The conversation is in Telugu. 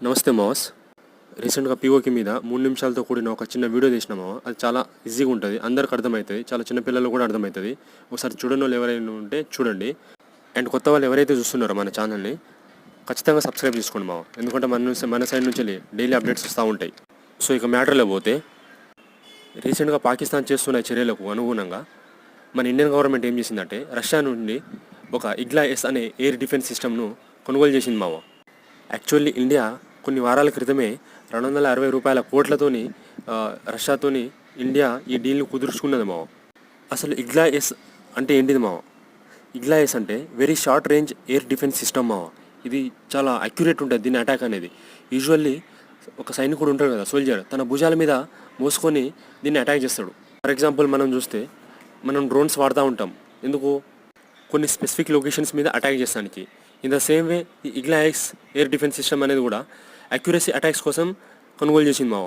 నమస్తే మావస్. రీసెంట్గా పీఓకి మీద 3 నిమిషాలతో కూడిన ఒక చిన్న వీడియో తీసిన మావ. అది చాలా ఈజీగా ఉంటుంది, అందరికి అర్థమవుతుంది, చాలా చిన్నపిల్లలు కూడా అర్థమవుతుంది. ఒకసారి చూడని వాళ్ళు ఎవరైనా ఉంటే చూడండి. అండ్ కొత్త వాళ్ళు ఎవరైతే చూస్తున్నారో మన ఛానల్ని ఖచ్చితంగా సబ్స్క్రైబ్ చేసుకోండి మావ, ఎందుకంటే మన సైడ్ నుంచి డైలీ అప్డేట్స్ వస్తూ ఉంటాయి. సో ఇక మ్యాటర్లో పోతే, రీసెంట్గా పాకిస్తాన్ చేస్తున్న చర్యలకు అనుగుణంగా మన ఇండియన్ గవర్నమెంట్ ఏం చేసిందంటే రష్యా నుండి ఒక ఇగ్లా-ఎస్ అనే ఎయిర్ డిఫెన్స్ సిస్టమ్ను కొనుగోలు చేసింది మావ. యాక్చువల్లీ ఇండియా కొన్ని వారాల క్రితమే 260 రూపాయల కోట్లతోని రష్యాతోని ఇండియా ఈ డీల్ని కుదుర్చుకున్నది మావ. అసలు ఇగ్లా-ఎస్ అంటే ఏంటిది మావ? ఇగ్లా-ఎస్ అంటే very short range air defence system మావ. ఇది చాలా అక్యురేట్ ఉంటుంది దీని అటాక్ అనేది. యూజువల్లీ ఒక సైనికుడు ఉంటాడు కదా, సోల్జర్, తన భుజాల మీద మోసుకొని దీన్ని అటాక్ చేస్తాడు. ఫర్ ఎగ్జాంపుల్ మనం చూస్తే మనం డ్రోన్స్ వాడుతూ ఉంటాం, ఎందుకు? కొన్ని స్పెసిఫిక్ లొకేషన్స్ మీద అటాక్ చేస్తానికి. ఇన్ ద సేమ్ వే ఈ ఇగ్లా-ఎస్ ఎయిర్ డిఫెన్స్ సిస్టమ్ అనేది కూడా అక్యురసీ అటాక్స్ కోసం కొనుగోలు చేసింది మావ.